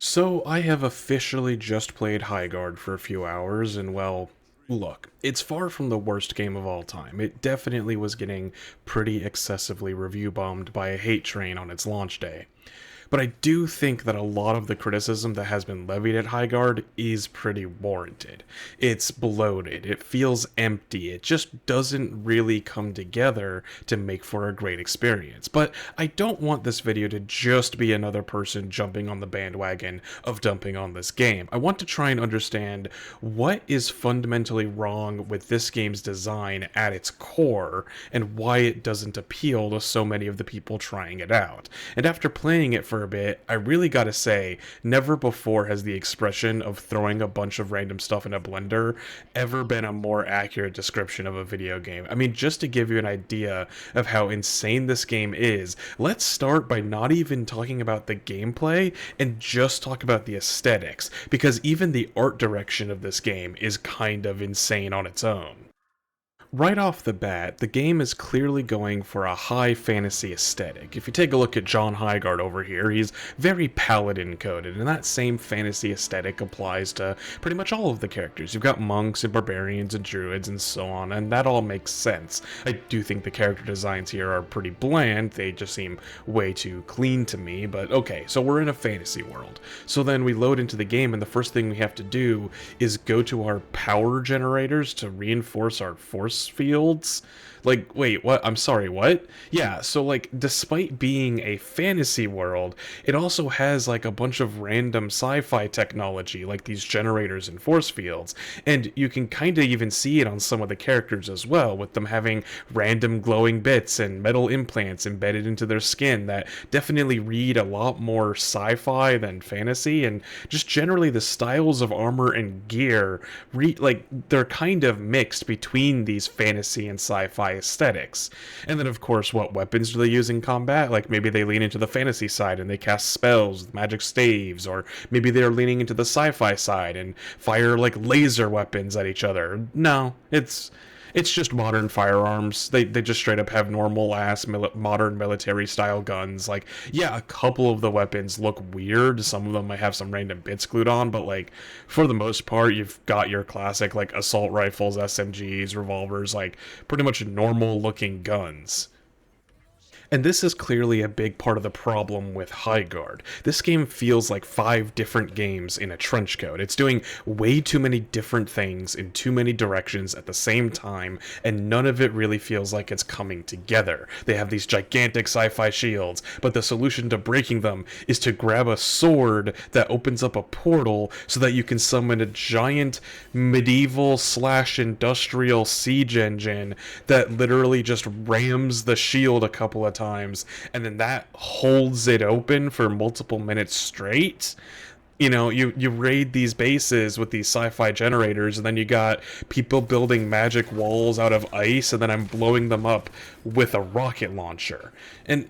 So I have officially just played Highguard for a few hours, and well, look, it's far from the worst game of all time. It definitely was getting pretty excessively review bombed by a hate train on its launch day. But I do think that a lot of the criticism that has been levied at Highguard is pretty warranted. It's bloated, it feels empty, it just doesn't really come together to make for a great experience. But I don't want this video to just be another person jumping on the bandwagon of dumping on this game. I want to try and understand what is fundamentally wrong with this game's design at its core and why it doesn't appeal to so many of the people trying it out. And after playing it for a bit, I really gotta say, never before has the expression of throwing a bunch of random stuff in a blender ever been a more accurate description of a video game. I mean, just to give you an idea of how insane this game is, let's start by not even talking about the gameplay and just talk about the aesthetics, because even the art direction of this game is kind of insane on its own. Right off the bat, the game is clearly going for a high fantasy aesthetic. If you take a look at John Highguard over here, he's very paladin coded, and that same fantasy aesthetic applies to pretty much all of the characters. You've got monks and barbarians and druids and so on, and that all makes sense. I do think the character designs here are pretty bland, they just seem way too clean to me, but okay, so we're in a fantasy world. So then we load into the game, and the first thing we have to do is go to our power generators to reinforce our force fields. Like, wait, what? I'm sorry, what? Yeah, so like, despite being a fantasy world, it also has like a bunch of random sci-fi technology, like these generators and force fields, and you can kind of even see it on some of the characters as well, with them having random glowing bits and metal implants embedded into their skin that definitely read a lot more sci-fi than fantasy, and just generally the styles of armor and gear, like, they're kind of mixed between these fantasy and sci-fi aesthetics. And then, of course, what weapons do they use in combat? Like, maybe they lean into the fantasy side and they cast spells with magic staves, or maybe they're leaning into the sci-fi side and fire, like, laser weapons at each other. No, it's just modern firearms. They just straight up have normal ass modern military style guns. Like, yeah, a couple of the weapons look weird. Some of them might have some random bits glued on, but like, for the most part, you've got your classic like assault rifles, SMGs, revolvers, like pretty much normal looking guns. And this is clearly a big part of the problem with Highguard. This game feels like 5 different games in a trench coat. It's doing way too many different things in too many directions at the same time, and none of it really feels like it's coming together. They have these gigantic sci-fi shields, but the solution to breaking them is to grab a sword that opens up a portal so that you can summon a giant medieval slash industrial siege engine that literally just rams the shield a couple of times, and then that holds it open for multiple minutes straight. You know, you raid these bases with these sci-fi generators, and then you got people building magic walls out of ice, and then I'm blowing them up with a rocket launcher. And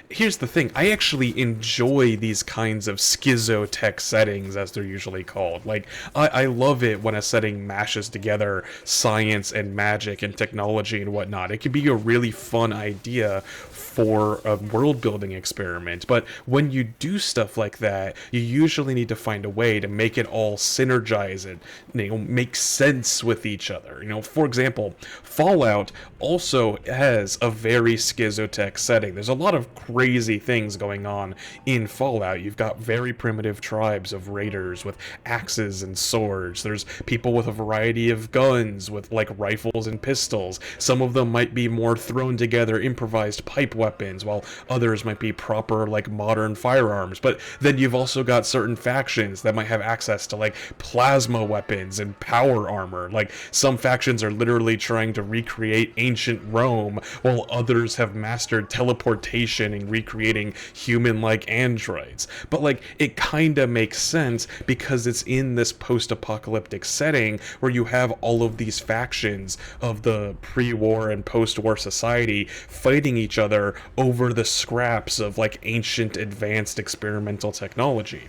here's the thing, I actually enjoy these kinds of schizotech settings, as they're usually called. Like, I love it when a setting mashes together science and magic and technology and whatnot. It could be a really fun idea for a world building experiment, but when you do stuff like that, you usually need to find a way to make it all synergize and, you know, make sense with each other. You know, for example, Fallout also has a very schizotech setting. There's a lot of crazy things going on in Fallout. You've got very primitive tribes of raiders with axes and swords. There's people with a variety of guns, with like rifles and pistols. Some of them might be more thrown together improvised pipe weapons, while others might be proper like modern firearms. But then you've also got certain factions that might have access to like plasma weapons and power armor. Like, some factions are literally trying to recreate ancient Rome, while others have mastered teleportation and recreating human-like androids. But like, it kinda makes sense because it's in this post-apocalyptic setting where you have all of these factions of the pre-war and post-war society fighting each other over the scraps of like ancient advanced experimental technology.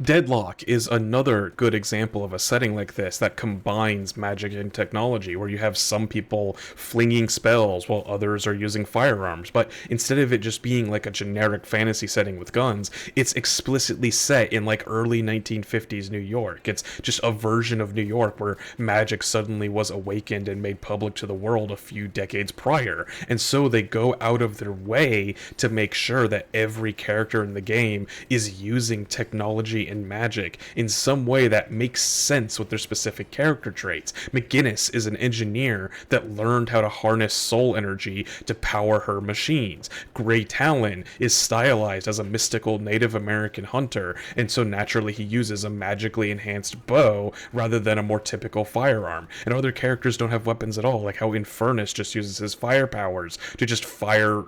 Deadlock is another good example of a setting like this that combines magic and technology, where you have some people flinging spells while others are using firearms. But instead of it just being like a generic fantasy setting with guns, it's explicitly set in like early 1950s New York. It's just a version of New York where magic suddenly was awakened and made public to the world a few decades prior. And so they go out of their way to make sure that every character in the game is using technology and magic in some way that makes sense with their specific character traits. McGinnis is an engineer that learned how to harness soul energy to power her machines. Gray Talon is stylized as a mystical Native American hunter, and so naturally he uses a magically enhanced bow rather than a more typical firearm. And other characters don't have weapons at all, like how Infernus just uses his fire powers to just fire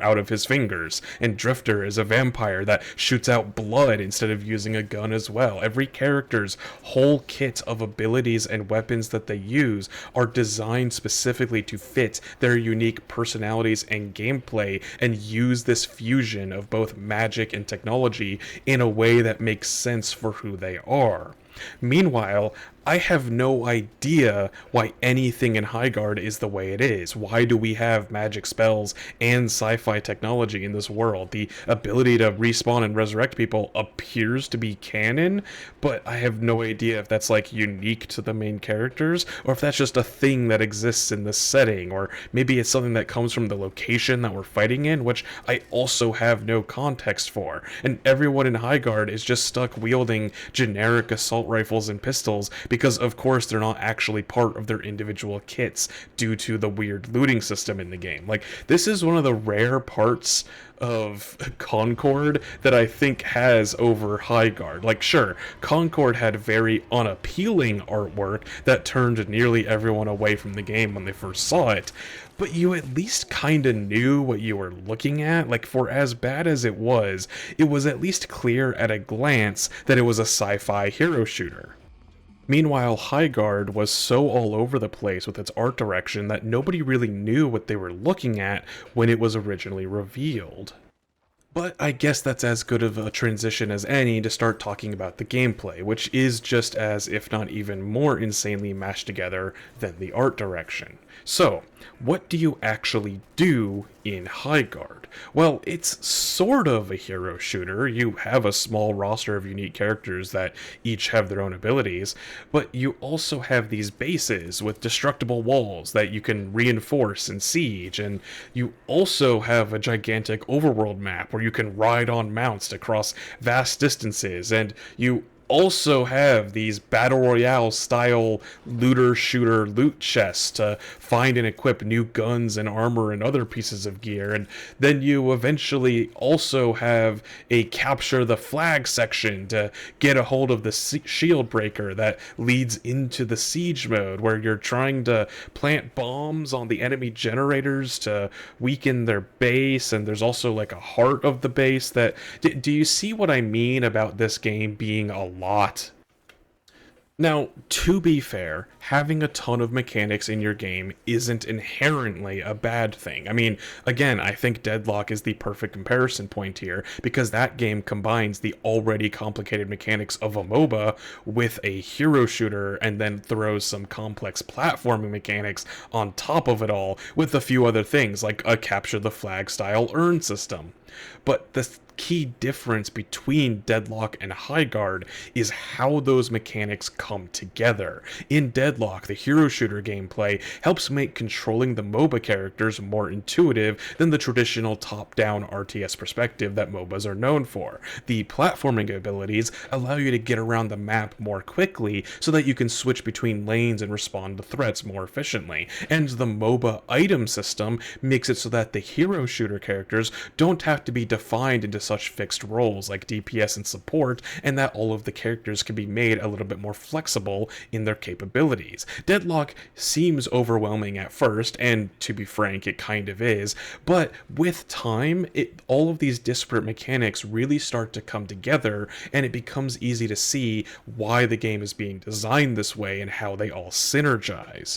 out of his fingers, and Drifter is a vampire that shoots out blood instead of using a gun as well. Every character's whole kit of abilities and weapons that they use are designed specifically to fit their unique personalities and gameplay, and use this fusion of both magic and technology in a way that makes sense for who they are. Meanwhile, I have no idea why anything in Highguard is the way it is. Why do we have magic spells and sci-fi technology in this world? The ability to respawn and resurrect people appears to be canon, but I have no idea if that's like unique to the main characters, or if that's just a thing that exists in this setting, or maybe it's something that comes from the location that we're fighting in, which I also have no context for. And everyone in Highguard is just stuck wielding generic assault rifles and pistols because of course they're not actually part of their individual kits due to the weird looting system in the game. Like, this is one of the rare parts of Concord that I think has over Highguard. Like, sure, Concord had very unappealing artwork that turned nearly everyone away from the game when they first saw it, but you at least kinda knew what you were looking at. Like, for as bad as it was at least clear at a glance that it was a sci-fi hero shooter. Meanwhile, Highguard was so all over the place with its art direction that nobody really knew what they were looking at when it was originally revealed. But I guess that's as good of a transition as any to start talking about the gameplay, which is just as, if not even more insanely mashed together than the art direction. So, what do you actually do in Highguard? Well, it's sort of a hero shooter. You have a small roster of unique characters that each have their own abilities, but you also have these bases with destructible walls that you can reinforce and siege, and you also have a gigantic overworld map where you can ride on mounts to cross vast distances, and you also have these battle royale style looter shooter loot chests to find and equip new guns and armor and other pieces of gear. And then you eventually also have a capture the flag section to get a hold of the Shieldbreaker that leads into the siege mode, where you're trying to plant bombs on the enemy generators to weaken their base. And there's also like a heart of the base that do you see what I mean about this game being a lot? Now, to be fair, having a ton of mechanics in your game isn't inherently a bad thing. I mean, again, I think Deadlock is the perfect comparison point here, because that game combines the already complicated mechanics of a MOBA with a hero shooter, and then throws some complex platforming mechanics on top of it all, with a few other things, like a capture the flag style earn system. But the key difference between Deadlock and Highguard is how those mechanics come together. In Deadlock, the hero shooter gameplay helps make controlling the MOBA characters more intuitive than the traditional top-down RTS perspective that MOBAs are known for. The platforming abilities allow you to get around the map more quickly so that you can switch between lanes and respond to threats more efficiently. And the MOBA item system makes it so that the hero shooter characters don't have to be defined into such fixed roles like DPS and support, and that all of the characters can be made a little bit more flexible in their capabilities. Deadlock seems overwhelming at first, and to be frank, it kind of is, but with time, all of these disparate mechanics really start to come together, and it becomes easy to see why the game is being designed this way and how they all synergize.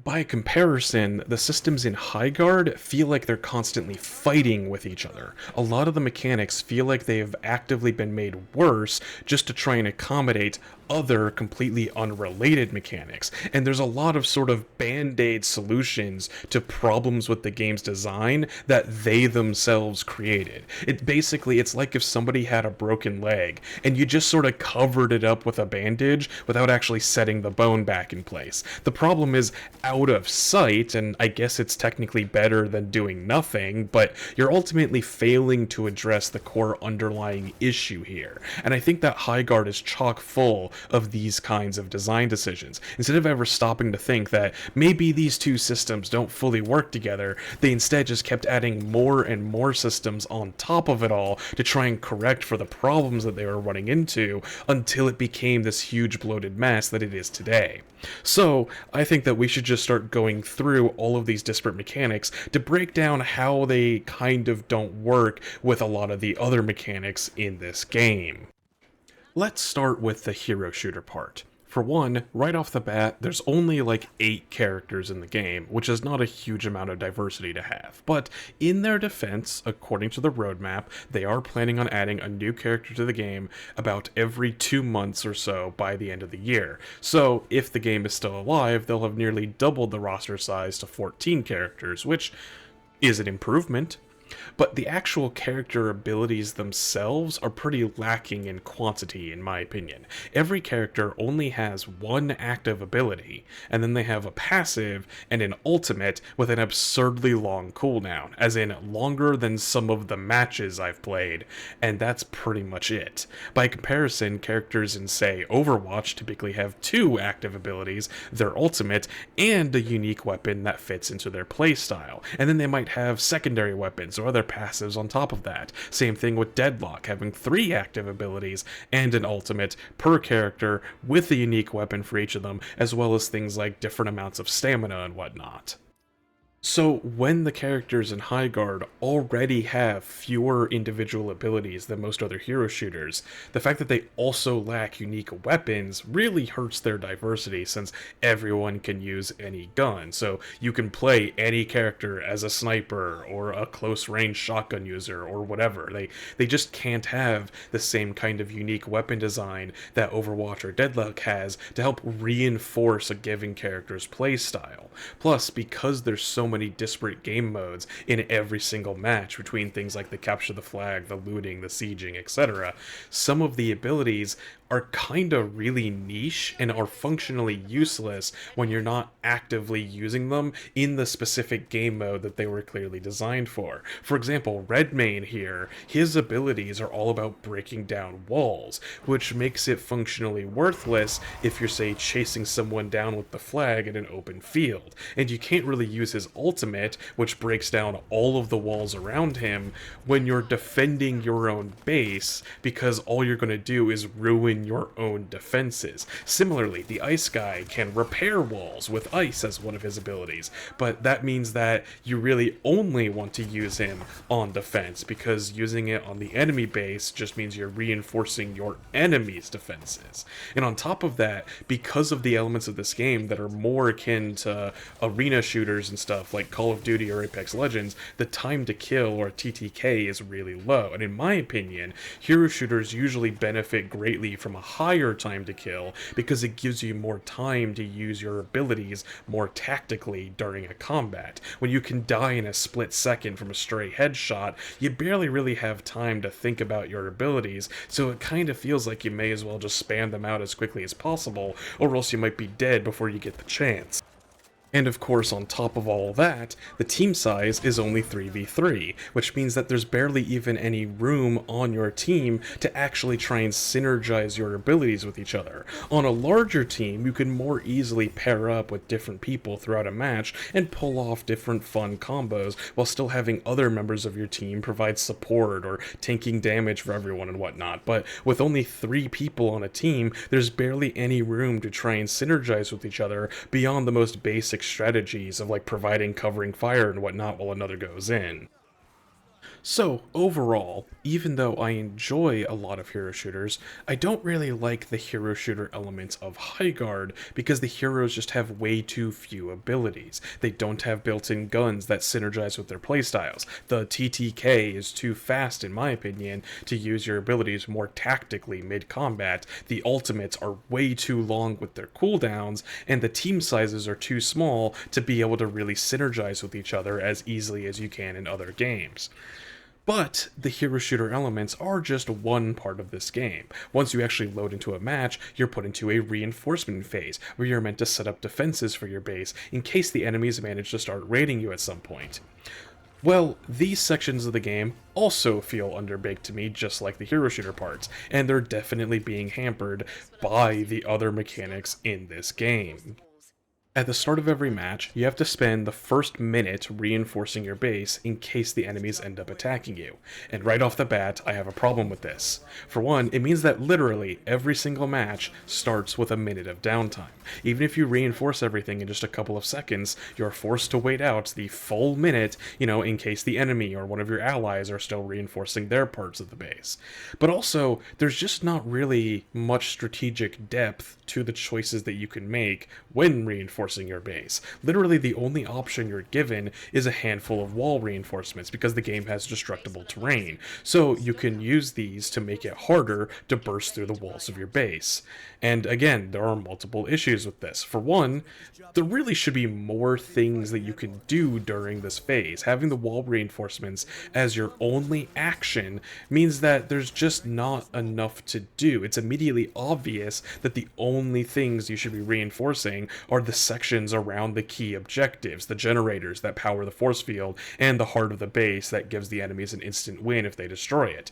By comparison, the systems in Highguard feel like they're constantly fighting with each other. A lot of the mechanics feel like they have actively been made worse just to try and accommodate other completely unrelated mechanics. And there's a lot of sort of band-aid solutions to problems with the game's design that they themselves created. It's like if somebody had a broken leg and you just sort of covered it up with a bandage without actually setting the bone back in place. The problem is out of sight, and I guess it's technically better than doing nothing, but you're ultimately failing to address the core underlying issue here. And I think that Highguard is chock full of these kinds of design decisions. Instead of ever stopping to think that maybe these two systems don't fully work together, they instead just kept adding more and more systems on top of it all to try and correct for the problems that they were running into until it became this huge bloated mess that it is today. So, I think that we should just start going through all of these disparate mechanics to break down how they kind of don't work with a lot of the other mechanics in this game. Let's start with the hero shooter part. For one, right off the bat, there's only like 8 characters in the game, which is not a huge amount of diversity to have. But in their defense, according to the roadmap, they are planning on adding a new character to the game about every 2 months or so by the end of the year. So if the game is still alive, they'll have nearly doubled the roster size to 14 characters, which is an improvement. But the actual character abilities themselves are pretty lacking in quantity, in my opinion. Every character only has one active ability, and then they have a passive and an ultimate with an absurdly long cooldown, as in longer than some of the matches I've played, and that's pretty much it. By comparison, characters in, say, Overwatch typically have 2 active abilities, their ultimate, and a unique weapon that fits into their playstyle, and then they might have secondary weapons or other passives on top of that. Same thing with Deadlock, having 3 active abilities and an ultimate per character with a unique weapon for each of them, as well as things like different amounts of stamina and whatnot. So when the characters in Highguard already have fewer individual abilities than most other hero shooters, the fact that they also lack unique weapons really hurts their diversity, since everyone can use any gun. So you can play any character as a sniper or a close range shotgun user or whatever. They just can't have the same kind of unique weapon design that Overwatch or Deadlock has to help reinforce a given character's playstyle. Plus, because there's so many disparate game modes in every single match between things like the capture the flag, the looting, the sieging, etc., some of the abilities are kinda really niche and are functionally useless when you're not actively using them in the specific game mode that they were clearly designed for. For example, Redmayne here, his abilities are all about breaking down walls, which makes it functionally worthless if you're, say, chasing someone down with the flag in an open field. And you can't really use his ultimate, which breaks down all of the walls around him, when you're defending your own base, because all you're going to do is ruin your own defenses. Similarly, the Ice Guy can repair walls with ice as one of his abilities, but that means that you really only want to use him on defense, because using it on the enemy base just means you're reinforcing your enemy's defenses. And on top of that, because of the elements of this game that are more akin to arena shooters and stuff like Call of Duty or Apex Legends, the time to kill, or TTK, is really low. And in my opinion, hero shooters usually benefit greatly from a higher time to kill, because it gives you more time to use your abilities more tactically during a combat. When you can die in a split second from a stray headshot, you barely really have time to think about your abilities, so it kind of feels like you may as well just spam them out as quickly as possible, or else you might be dead before you get the chance. And of course, on top of all that, the team size is only 3v3, which means that there's barely even any room on your team to actually try and synergize your abilities with each other. On a larger team, you can more easily pair up with different people throughout a match and pull off different fun combos, while still having other members of your team provide support or tanking damage for everyone and whatnot. But with only 3 people on a team, there's barely any room to try and synergize with each other beyond the most basic strategies of like providing covering fire and whatnot while another goes in. So, overall, even though I enjoy a lot of hero shooters, I don't really like the hero shooter elements of Highguard because the heroes just have way too few abilities. They don't have built-in guns that synergize with their playstyles. The TTK is too fast, in my opinion, to use your abilities more tactically mid-combat. The ultimates are way too long with their cooldowns, and the team sizes are too small to be able to really synergize with each other as easily as you can in other games. But the hero shooter elements are just one part of this game. Once you actually load into a match, you're put into a reinforcement phase, where you're meant to set up defenses for your base in case the enemies manage to start raiding you at some point. Well, these sections of the game also feel underbaked to me, just like the hero shooter parts, and they're definitely being hampered by the other mechanics in this game. At the start of every match, you have to spend the first minute reinforcing your base in case the enemies end up attacking you. And right off the bat, I have a problem with this. For one, it means that literally every single match starts with a minute of downtime. Even if you reinforce everything in just a couple of seconds, you're forced to wait out the full minute, in case the enemy or one of your allies are still reinforcing their parts of the base. But also, there's just not really much strategic depth to the choices that you can make when reinforcing your base. Literally, the only option you're given is a handful of wall reinforcements because the game has destructible terrain. So you can use these to make it harder to burst through the walls of your base. And again, there are multiple issues with this. For one, there really should be more things that you can do during this phase. Having the wall reinforcements as your only action means that there's just not enough to do. It's immediately obvious that the only things you should be reinforcing are the sections around the key objectives, the generators that power the force field, and the heart of the base that gives the enemies an instant win if they destroy it.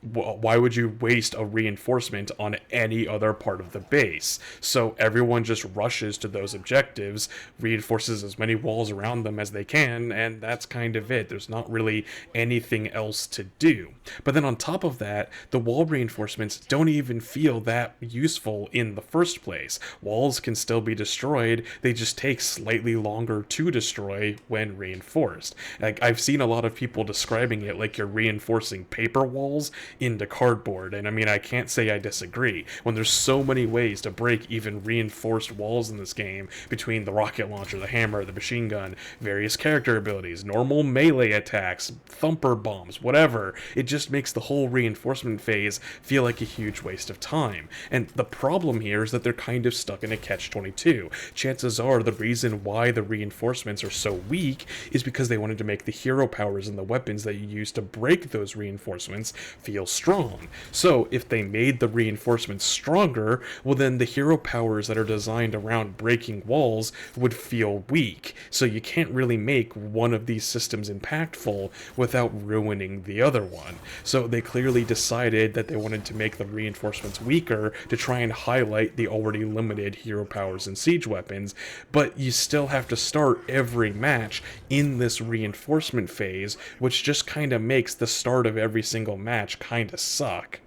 Why would you waste a reinforcement on any other part of the base? So everyone just rushes to those objectives, reinforces as many walls around them as they can, and that's kind of it. There's not really anything else to do. But then on top of that, the wall reinforcements don't even feel that useful in the first place. Walls can still be destroyed, they just take slightly longer to destroy when reinforced. Like, I've seen a lot of people describing it like you're reinforcing paper walls into cardboard, and I mean, I can't say I disagree. When there's so many ways to break even reinforced walls in this game, between the rocket launcher, the hammer, the machine gun, various character abilities, normal melee attacks, thumper bombs, whatever, it just makes the whole reinforcement phase feel like a huge waste of time. And the problem here is that they're kind of stuck in a catch-22. Chances are the reason why the reinforcements are so weak is because they wanted to make the hero powers and the weapons that you use to break those reinforcements feel strong. So if they made the reinforcements stronger, well then the hero powers that are designed around breaking walls would feel weak. So you can't really make one of these systems impactful without ruining the other one. So they clearly decided that they wanted to make the reinforcements weaker to try and highlight the already limited hero powers and siege weapons, but you still have to start every match in this reinforcement phase, which just kind of makes the start of every single match kind of suck.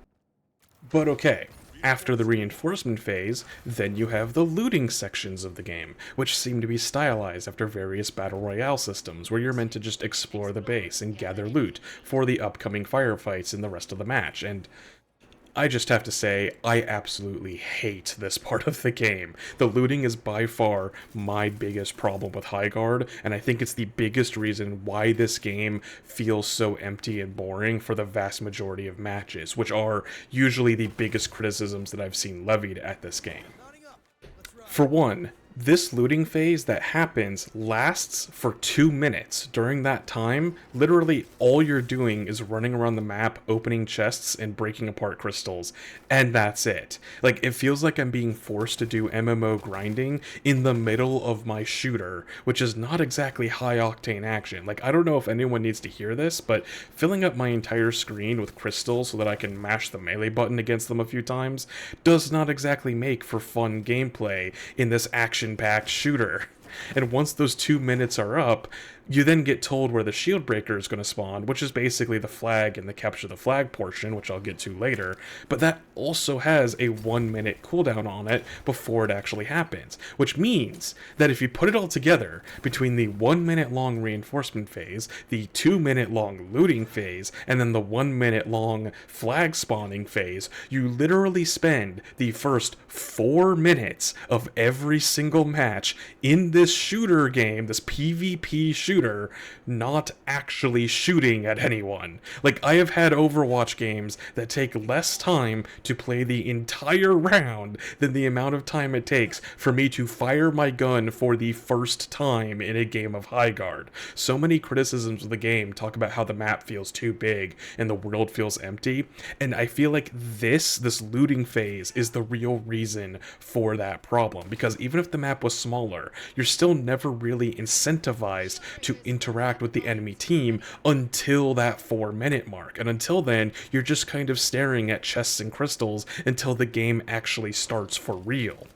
But okay, after the reinforcement phase, then you have the looting sections of the game, which seem to be stylized after various battle royale systems, where you're meant to just explore the base and gather loot for the upcoming firefights in the rest of the match, and I just have to say, I absolutely hate this part of the game. The looting is by far my biggest problem with Highguard, and I think it's the biggest reason why this game feels so empty and boring for the vast majority of matches, which are usually the biggest criticisms that I've seen levied at this game. For one, this looting phase that happens lasts for 2 minutes. During that time, literally all you're doing is running around the map, opening chests, and breaking apart crystals, and that's it. Like, it feels like I'm being forced to do MMO grinding in the middle of my shooter, which is not exactly high-octane action. Like, I don't know if anyone needs to hear this, but filling up my entire screen with crystals so that I can mash the melee button against them a few times does not exactly make for fun gameplay in this action-packed shooter. And once those 2 minutes are up, You then get told where the Shieldbreaker is going to spawn, which is basically the flag and the capture the flag portion, which I'll get to later, but that also has a 1 minute cooldown on it before it actually happens, which means that if you put it all together between the 1 minute long reinforcement phase, the 2 minute long looting phase, and then the 1 minute long flag spawning phase, you literally spend the first 4 minutes of every single match in this shooter game, this PvP shooter, not actually shooting at anyone. Like, I have had Overwatch games that take less time to play the entire round than the amount of time it takes for me to fire my gun for the first time in a game of Highguard. So many criticisms of the game talk about how the map feels too big and the world feels empty, and I feel like this looting phase is the real reason for that problem, because even if the map was smaller, you're still never really incentivized to interact with the enemy team until that 4 minute mark, and until then you're just kind of staring at chests and crystals until the game actually starts for real.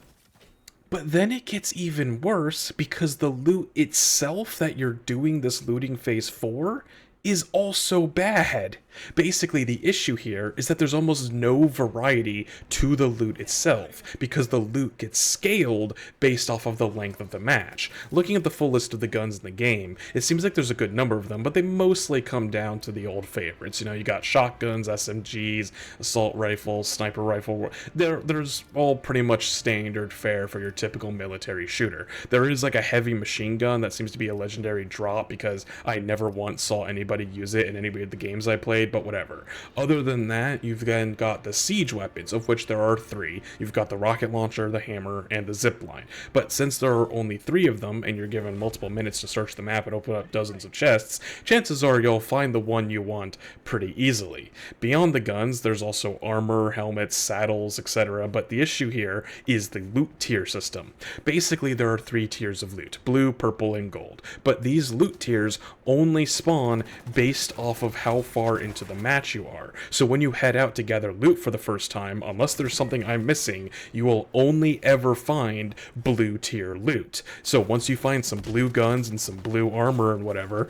But then it gets even worse, because the loot itself that you're doing this looting phase for is also bad. Basically, the issue here is that there's almost no variety to the loot itself, because the loot gets scaled based off of the length of the match. Looking at the full list of the guns in the game, it seems like there's a good number of them, but they mostly come down to the old favorites. You know, you got shotguns, SMGs, assault rifles, sniper rifle. There's all pretty much standard fare for your typical military shooter. There is like a heavy machine gun that seems to be a legendary drop, because I never once saw anybody use it in any of the games I played, but whatever. Other than that, you've then got the siege weapons, of which there are 3. You've got the rocket launcher, the hammer, and the zipline. But since there are only 3 of them, and you're given multiple minutes to search the map and open up dozens of chests, chances are you'll find the one you want pretty easily. Beyond the guns, there's also armor, helmets, saddles, etc., but the issue here is the loot tier system. Basically, there are 3 tiers of loot: blue, purple, and gold. But these loot tiers only spawn based off of how far into the match you are. So when you head out to gather loot for the first time, unless there's something I'm missing, you will only ever find blue tier loot. So once you find some blue guns and some blue armor and whatever,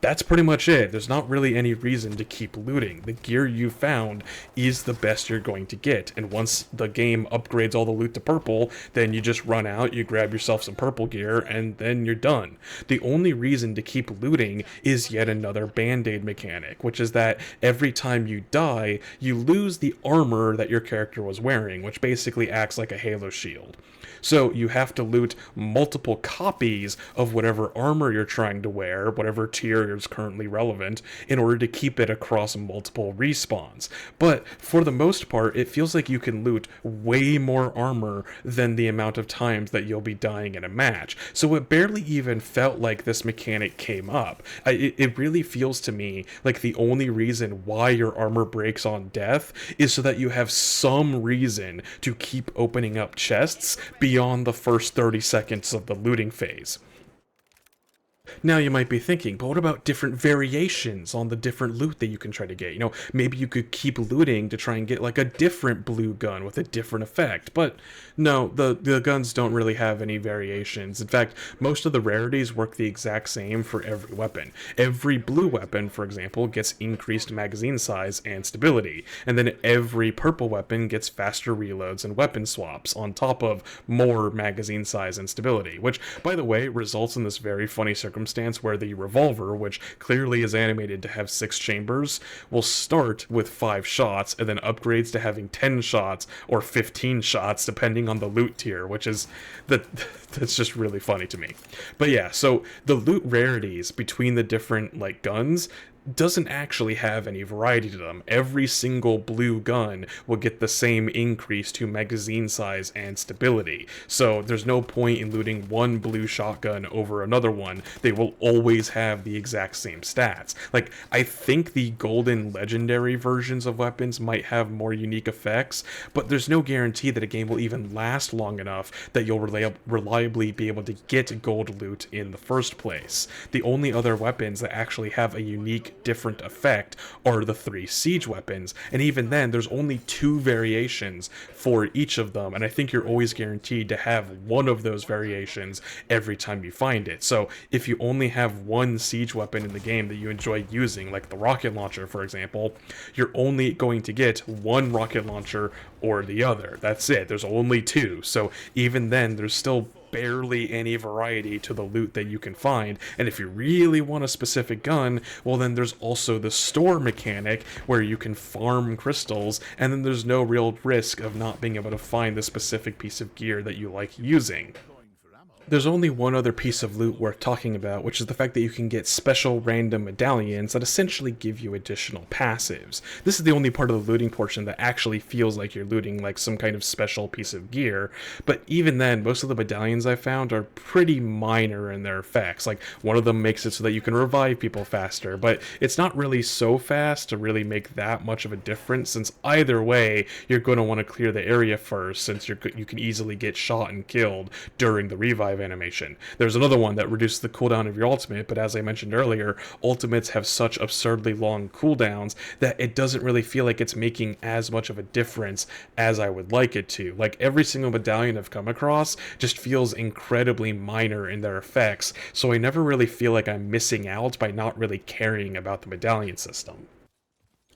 that's pretty much it. There's not really any reason to keep looting. The gear you found is the best you're going to get, and once the game upgrades all the loot to purple, then you just run out, you grab yourself some purple gear, and then you're done. The only reason to keep looting is yet another band-aid mechanic, which is that every time you die, you lose the armor that your character was wearing, which basically acts like a halo shield. So you have to loot multiple copies of whatever armor you're trying to wear, whatever tier is currently relevant, in order to keep it across multiple respawns. But for the most part, it feels like you can loot way more armor than the amount of times that you'll be dying in a match. So it barely even felt like this mechanic came up. It really feels to me like the only reason why your armor breaks on death is so that you have some reason to keep opening up chests beyond the first 30 seconds of the looting phase. Now you might be thinking, but what about different variations on the different loot that you can try to get? You know, maybe you could keep looting to try and get like a different blue gun with a different effect. But no, the guns don't really have any variations. In fact, most of the rarities work the exact same for every weapon. Every blue weapon, for example, gets increased magazine size and stability. And then every purple weapon gets faster reloads and weapon swaps on top of more magazine size and stability. Which, by the way, results in this very funny circumstance where the revolver, which clearly is animated to have 6 chambers, will start with 5 shots and then upgrades to having 10 shots or 15 shots depending on the loot tier, which is that's just really funny to me. But yeah, so the loot rarities between the different like guns doesn't actually have any variety to them. Every single blue gun will get the same increase to magazine size and stability. So there's no point in looting one blue shotgun over another one. They will always have the exact same stats. Like, I think the golden legendary versions of weapons might have more unique effects, but there's no guarantee that a game will even last long enough that you'll reliably be able to get gold loot in the first place. The only other weapons that actually have a unique different effect are the 3 siege weapons, and even then there's only 2 variations for each of them, and I think you're always guaranteed to have one of those variations every time you find it. So if you only have one siege weapon in the game that you enjoy using, like the rocket launcher for example, you're only going to get one rocket launcher or the other. That's it. There's only 2. So even then there's still barely any variety to the loot that you can find. And if you really want a specific gun, well then there's also the store mechanic where you can farm crystals, and then there's no real risk of not being able to find the specific piece of gear that you like using. There's only one other piece of loot worth talking about, which is the fact that you can get special random medallions that essentially give you additional passives. This is the only part of the looting portion that actually feels like you're looting like some kind of special piece of gear, but even then, most of the medallions I found are pretty minor in their effects. Like, one of them makes it so that you can revive people faster, but it's not really so fast to really make that much of a difference, since either way, you're going to want to clear the area first, since you can easily get shot and killed during the revive animation. There's another one that reduces the cooldown of your ultimate, but as I mentioned earlier, ultimates have such absurdly long cooldowns that it doesn't really feel like it's making as much of a difference as I would like it to. Like, every single medallion I've come across just feels incredibly minor in their effects, so I never really feel like I'm missing out by not really caring about the medallion system.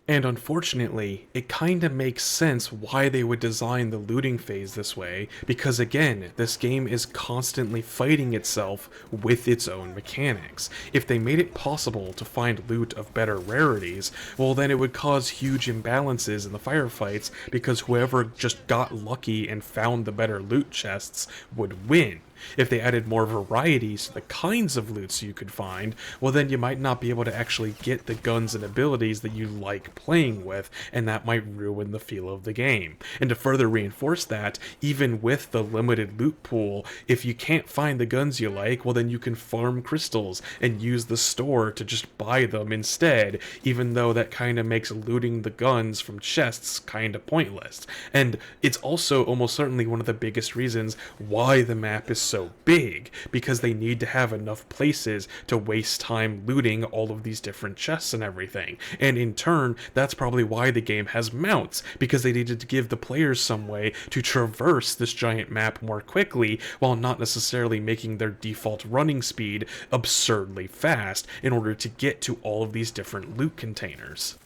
And unfortunately, it kinda makes sense why they would design the looting phase this way, because again, this game is constantly fighting itself with its own mechanics. If they made it possible to find loot of better rarities, well then it would cause huge imbalances in the firefights, because whoever just got lucky and found the better loot chests would win. If they added more varieties to the kinds of loots you could find, well then you might not be able to actually get the guns and abilities that you like playing with, and that might ruin the feel of the game. And to further reinforce that, even with the limited loot pool, if you can't find the guns you like, well then you can farm crystals and use the store to just buy them instead, even though that kind of makes looting the guns from chests kind of pointless. And it's also almost certainly one of the biggest reasons why the map is so big, because they need to have enough places to waste time looting all of these different chests and everything. And in turn, that's probably why the game has mounts, because they needed to give the players some way to traverse this giant map more quickly, while not necessarily making their default running speed absurdly fast in order to get to all of these different loot containers.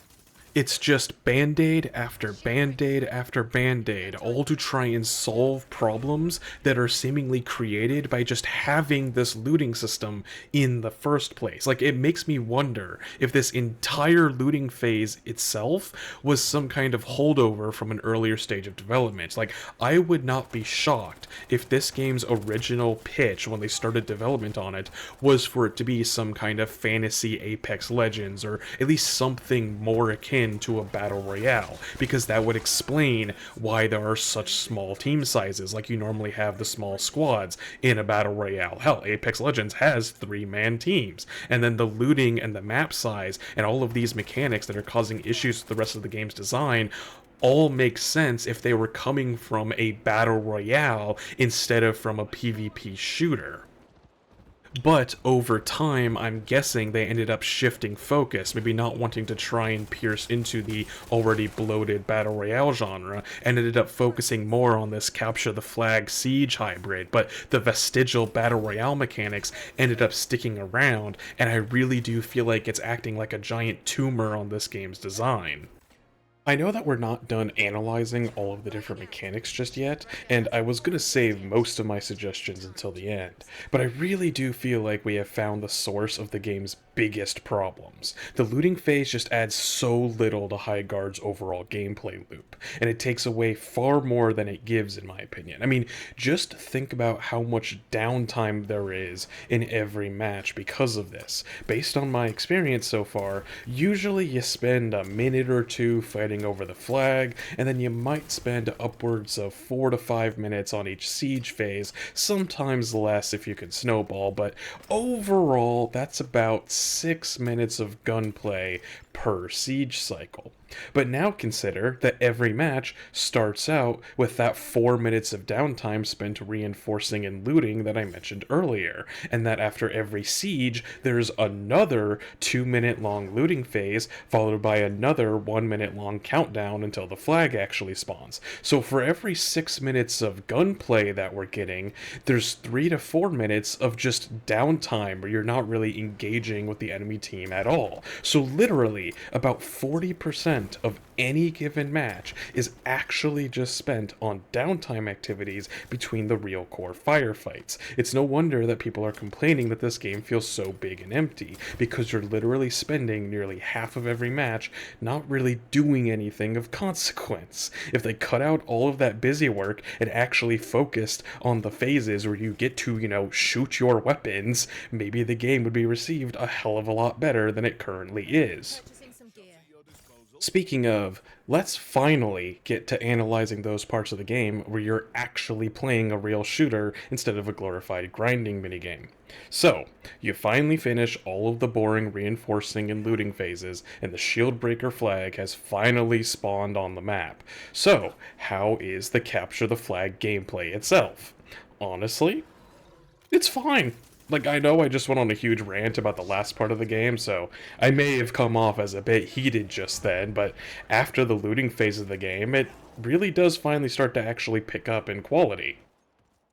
It's just band-aid after band-aid after band-aid, all to try and solve problems that are seemingly created by just having this looting system in the first place. Like, it makes me wonder if this entire looting phase itself was some kind of holdover from an earlier stage of development. Like, I would not be shocked if this game's original pitch when they started development on it was for it to be some kind of fantasy Apex Legends, or at least something more akin to a battle royale, because that would explain why there are such small team sizes. Like, you normally have the small squads in a battle royale. Hell, Apex Legends has 3-man teams, and then the looting and the map size and all of these mechanics that are causing issues with the rest of the game's design all make sense if they were coming from a battle royale instead of from a PvP shooter. But over time, I'm guessing they ended up shifting focus, maybe not wanting to try and pierce into the already bloated battle royale genre, and ended up focusing more on this capture the flag siege hybrid, but the vestigial battle royale mechanics ended up sticking around, and I really do feel like it's acting like a giant tumor on this game's design. I know that we're not done analyzing all of the different mechanics just yet, and I was going to save most of my suggestions until the end, but I really do feel like we have found the source of the game's biggest problems. The looting phase just adds so little to Highguard's overall gameplay loop, and it takes away far more than it gives in my opinion. I mean, just think about how much downtime there is in every match because of this. Based on my experience so far, usually you spend a minute or two fighting over the flag, and then you might spend upwards of 4 to 5 minutes on each siege phase, sometimes less if you can snowball, but overall that's about 6 minutes of gunplay per siege cycle. But now consider that every match starts out with that 4 minutes of downtime spent reinforcing and looting that I mentioned earlier, and that after every siege, there's another 2 minute long looting phase, followed by another 1 minute long countdown until the flag actually spawns. So for every 6 minutes of gunplay that we're getting, there's 3 to 4 minutes of just downtime where you're not really engaging with the enemy team at all. So literally, about 40% of any given match is actually just spent on downtime activities between the real core firefights. It's no wonder that people are complaining that this game feels so big and empty, because you're literally spending nearly half of every match not really doing anything of consequence. If they cut out all of that busy work and actually focused on the phases where you get to, shoot your weapons, maybe the game would be received a hell of a lot better than it currently is. Speaking of, let's finally get to analyzing those parts of the game where you're actually playing a real shooter instead of a glorified grinding minigame. So, you finally finish all of the boring reinforcing and looting phases, and the Shieldbreaker flag has finally spawned on the map. So, how is the capture the flag gameplay itself? Honestly, it's fine. I know I just went on a huge rant about the last part of the game, so I may have come off as a bit heated just then, but after the looting phase of the game, it really does finally start to actually pick up in quality.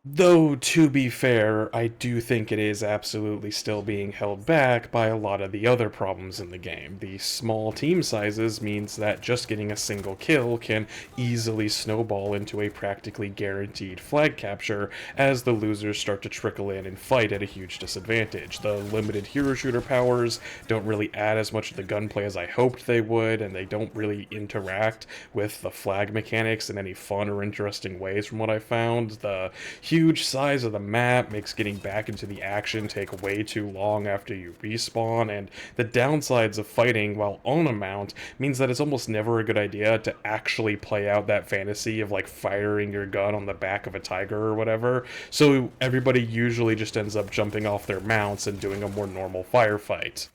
Though, to be fair, I do think it is absolutely still being held back by a lot of the other problems in the game. The small team sizes means that just getting a single kill can easily snowball into a practically guaranteed flag capture as the losers start to trickle in and fight at a huge disadvantage. The limited hero shooter powers don't really add as much of the gunplay as I hoped they would, and they don't really interact with the flag mechanics in any fun or interesting ways from what I found. The huge size of the map makes getting back into the action take way too long after you respawn, and the downsides of fighting while on a mount means that it's almost never a good idea to actually play out that fantasy of firing your gun on the back of a tiger or whatever, so everybody usually just ends up jumping off their mounts and doing a more normal firefight.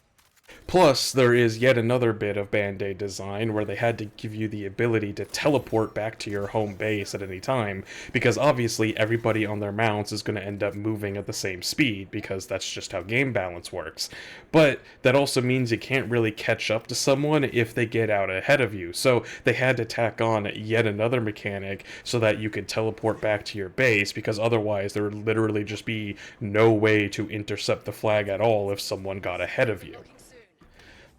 Plus, there is yet another bit of Band-Aid design where they had to give you the ability to teleport back to your home base at any time, because obviously everybody on their mounts is going to end up moving at the same speed, because that's just how game balance works. But that also means you can't really catch up to someone if they get out ahead of you, so they had to tack on yet another mechanic so that you could teleport back to your base, because otherwise there would literally just be no way to intercept the flag at all if someone got ahead of you.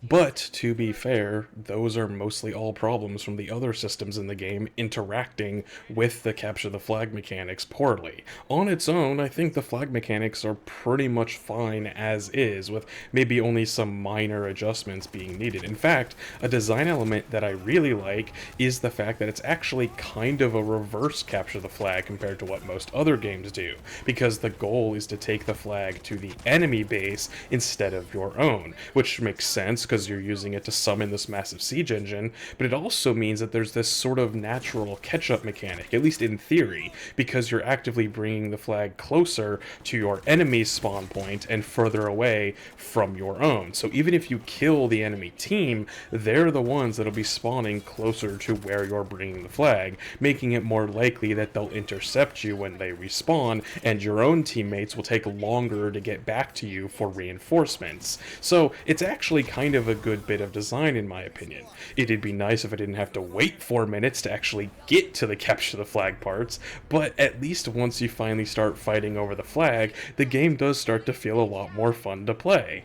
But, to be fair, those are mostly all problems from the other systems in the game interacting with the capture the flag mechanics poorly. On its own, I think the flag mechanics are pretty much fine as is, with maybe only some minor adjustments being needed. In fact, a design element that I really like is the fact that it's actually kind of a reverse capture the flag compared to what most other games do, because the goal is to take the flag to the enemy base instead of your own, which makes sense because you're using it to summon this massive siege engine, but it also means that there's this sort of natural catch-up mechanic, at least in theory, because you're actively bringing the flag closer to your enemy's spawn point and further away from your own. So even if you kill the enemy team, they're the ones that'll be spawning closer to where you're bringing the flag, making it more likely that they'll intercept you when they respawn, and your own teammates will take longer to get back to you for reinforcements. So it's actually kind of a good bit of design in my opinion. It'd be nice if I didn't have to wait 4 minutes to actually get to the capture the flag parts, but at least once you finally start fighting over the flag, the game does start to feel a lot more fun to play.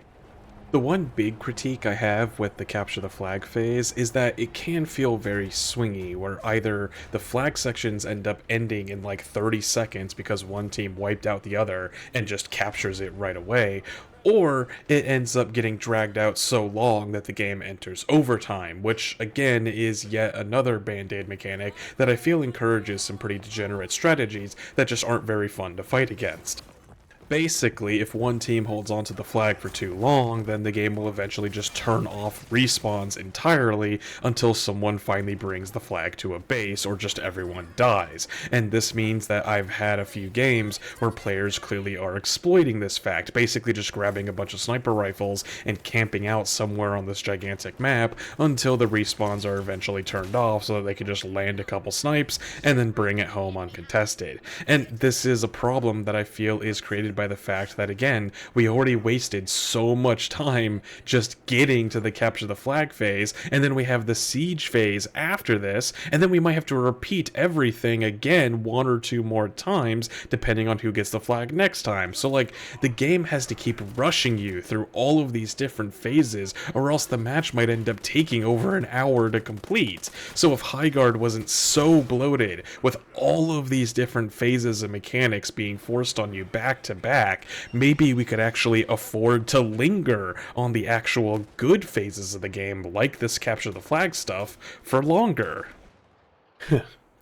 The one big critique I have with the capture the flag phase is that it can feel very swingy, where either the flag sections end up ending in 30 seconds because one team wiped out the other and just captures it right away, or it ends up getting dragged out so long that the game enters overtime, which again is yet another Band-Aid mechanic that I feel encourages some pretty degenerate strategies that just aren't very fun to fight against. Basically, if one team holds onto the flag for too long, then the game will eventually just turn off respawns entirely until someone finally brings the flag to a base or just everyone dies. And this means that I've had a few games where players clearly are exploiting this fact, basically just grabbing a bunch of sniper rifles and camping out somewhere on this gigantic map until the respawns are eventually turned off so that they can just land a couple snipes and then bring it home uncontested. And this is a problem that I feel is created by the fact that, again, we already wasted so much time just getting to the capture the flag phase, and then we have the siege phase after this, and then we might have to repeat everything again one or two more times depending on who gets the flag next time. So like, the game has to keep rushing you through all of these different phases, or else the match might end up taking over an hour to complete. So if Highguard wasn't so bloated with all of these different phases and mechanics being forced on you back to back, maybe we could actually afford to linger on the actual good phases of the game, like this capture the flag stuff, for longer.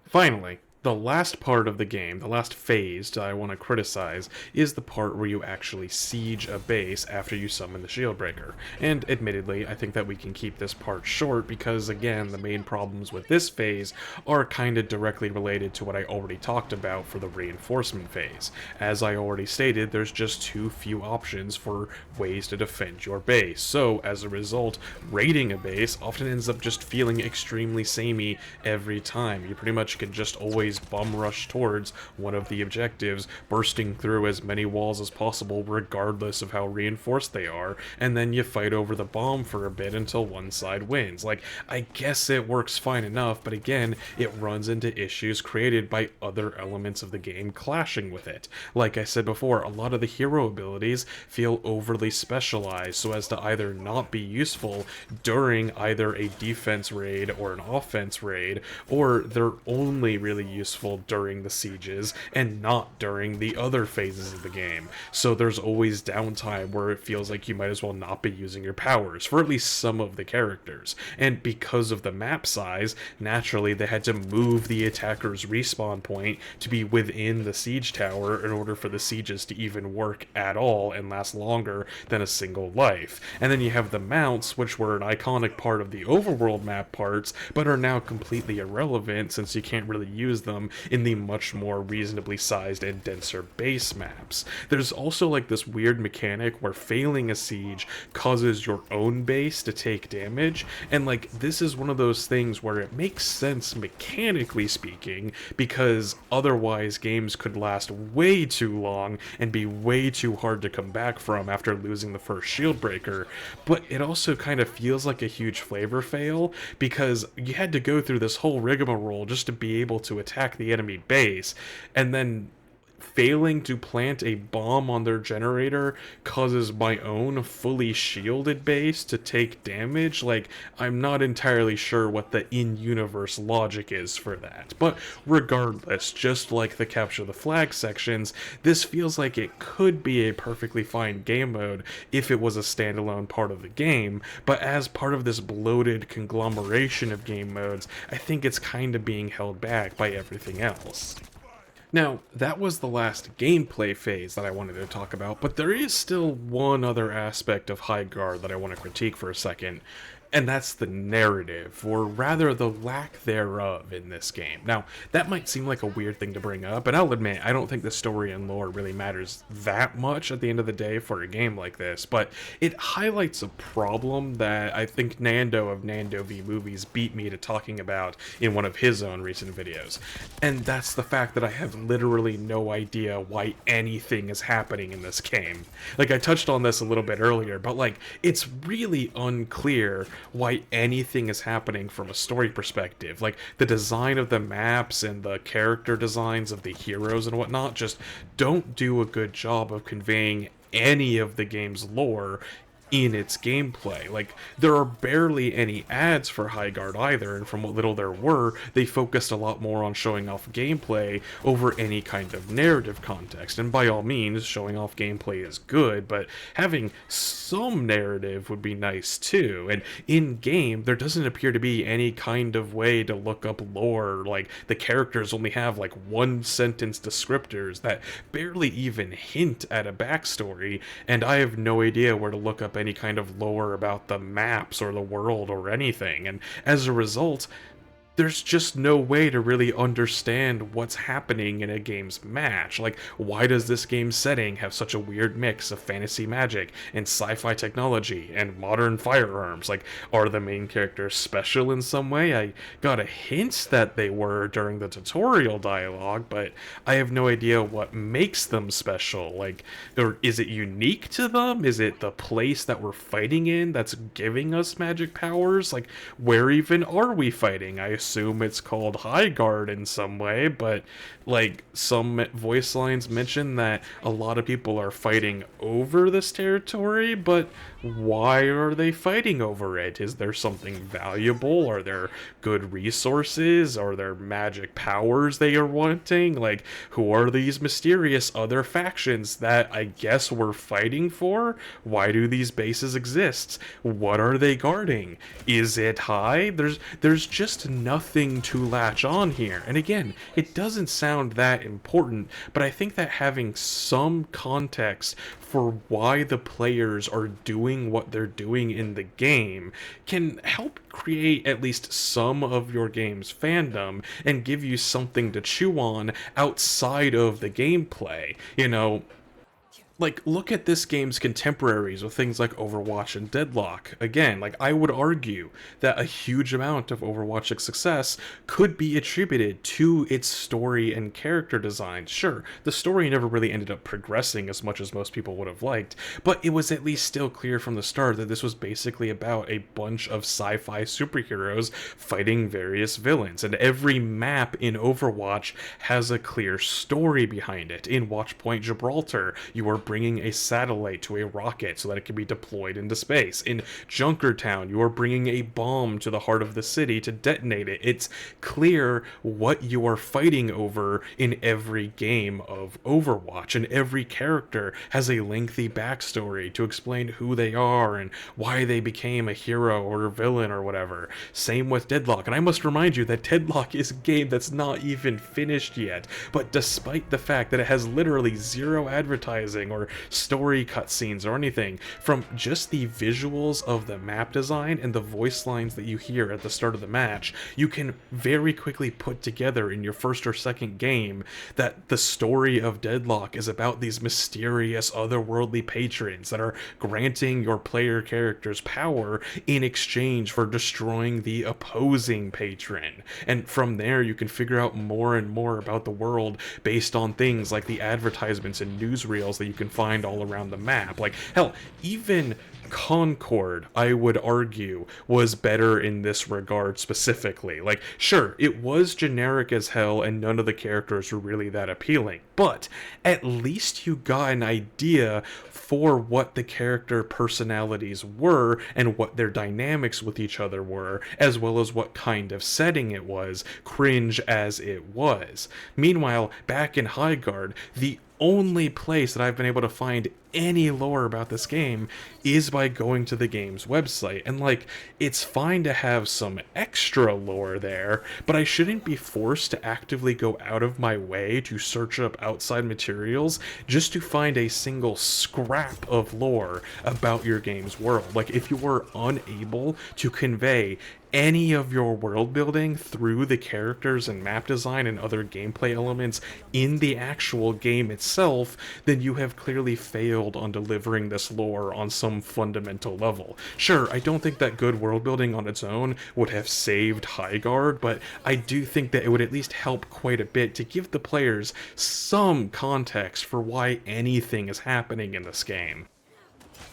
Finally, the last part of the game, the last phase that I want to criticize, is the part where you actually siege a base after you summon the Shieldbreaker. And admittedly, I think that we can keep this part short because, again, the main problems with this phase are kind of directly related to what I already talked about for the reinforcement phase. As I already stated, there's just too few options for ways to defend your base. So, as a result, raiding a base often ends up just feeling extremely samey every time. You pretty much can just always bum rush towards one of the objectives, bursting through as many walls as possible regardless of how reinforced they are, and then you fight over the bomb for a bit until one side wins. Like, I guess it works fine enough, but again, it runs into issues created by other elements of the game clashing with it. Like I said before, a lot of the hero abilities feel overly specialized so as to either not be useful during either a defense raid or an offense raid, or they're only really useful during the sieges and not during the other phases of the game. So there's always downtime where it feels like you might as well not be using your powers for at least some of the characters. And because of the map size, naturally they had to move the attacker's respawn point to be within the siege tower in order for the sieges to even work at all and last longer than a single life. And then you have the mounts, which were an iconic part of the overworld map parts, but are now completely irrelevant since you can't really use them in the much more reasonably sized and denser base maps. There's also like this weird mechanic where failing a siege causes your own base to take damage, and like, this is one of those things where it makes sense mechanically speaking, because otherwise games could last way too long and be way too hard to come back from after losing the first Shieldbreaker. But it also kind of feels like a huge flavor fail, because you had to go through this whole rigmarole just to be able to attack the enemy base, and then failing to plant a bomb on their generator causes my own fully shielded base to take damage. Like, I'm not entirely sure what the in-universe logic is for that. But regardless, just like the capture the flag sections, this feels like it could be a perfectly fine game mode if it was a standalone part of the game, but as part of this bloated conglomeration of game modes, I think it's kind of being held back by everything else. Now, that was the last gameplay phase that I wanted to talk about, but there is still one other aspect of Highguard that I want to critique for a second, and that's the narrative, or rather the lack thereof in this game. Now, that might seem like a weird thing to bring up, and I'll admit, I don't think the story and lore really matters that much at the end of the day for a game like this, but it highlights a problem that I think Nando of Nando v Movies beat me to talking about in one of his own recent videos. And that's the fact that I have literally no idea why anything is happening in this game. Like, I touched on this a little bit earlier, but like, it's really unclear why anything is happening from a story perspective. Like, the design of the maps and the character designs of the heroes and whatnot just don't do a good job of conveying any of the game's lore in its gameplay. Like, there are barely any ads for Highguard either, and from what little there were, they focused a lot more on showing off gameplay over any kind of narrative context. And by all means, showing off gameplay is good, but having some narrative would be nice too. And in game, there doesn't appear to be any kind of way to look up lore. Like, the characters only have like one sentence descriptors that barely even hint at a backstory, and I have no idea where to look up any kind of lore about the maps or the world or anything. And as a result, there's just no way to really understand what's happening in a game's match. Like, why does this game's setting have such a weird mix of fantasy magic and sci-fi technology and modern firearms? Like, are the main characters special in some way? I got a hint that they were during the tutorial dialogue, but I have no idea what makes them special. Like, or is it unique to them? Is it the place that we're fighting in that's giving us magic powers? Like, where even are we fighting? I assume it's called Highguard in some way, but like, some voice lines mention that a lot of people are fighting over this territory, but why are they fighting over it? Is there something valuable? Are there good resources? Are there magic powers they are wanting? Like, who are these mysterious other factions that I guess we're fighting for? Why do these bases exist? What are they guarding? Is it high? There's just nothing to latch on here. And again, it doesn't sound that important, but I think that having some context for why the players are doing what they're doing in the game can help create at least some of your game's fandom and give you something to chew on outside of the gameplay. You know, like, look at this game's contemporaries with things like Overwatch and Deadlock. Again, like, I would argue that a huge amount of Overwatch's success could be attributed to its story and character design. Sure, the story never really ended up progressing as much as most people would have liked, but it was at least still clear from the start that this was basically about a bunch of sci-fi superheroes fighting various villains, and every map in Overwatch has a clear story behind it. In Watchpoint Gibraltar, you are bringing a satellite to a rocket so that it can be deployed into space. In Junkertown, you are bringing a bomb to the heart of the city to detonate it. It's clear what you are fighting over in every game of Overwatch, and every character has a lengthy backstory to explain who they are and why they became a hero or a villain or whatever. Same with Deadlock, and I must remind you that Deadlock is a game that's not even finished yet, but despite the fact that it has literally zero advertising or story cutscenes or anything, from just the visuals of the map design and the voice lines that you hear at the start of the match, you can very quickly put together in your first or second game that the story of Deadlock is about these mysterious otherworldly patrons that are granting your player characters power in exchange for destroying the opposing patron. And from there, you can figure out more and more about the world based on things like the advertisements and newsreels that you can find all around the map. Like, hell, even Concord, I would argue, was better in this regard specifically. Like, sure, it was generic as hell and none of the characters were really that appealing, but at least you got an idea for what the character personalities were and what their dynamics with each other were, as well as what kind of setting it was, cringe as it was. Meanwhile, back in Highguard, the only place that I've been able to find any lore about this game is by going to the game's website. And like, it's fine to have some extra lore there, but I shouldn't be forced to actively go out of my way to search up outside materials just to find a single scrap of lore about your game's world. Like, if you were unable to convey any of your world building through the characters and map design and other gameplay elements in the actual game itself, then you have clearly failed on delivering this lore on some fundamental level. Sure, I don't think that good world building on its own would have saved Highguard, but I do think that it would at least help quite a bit to give the players some context for why anything is happening in this game.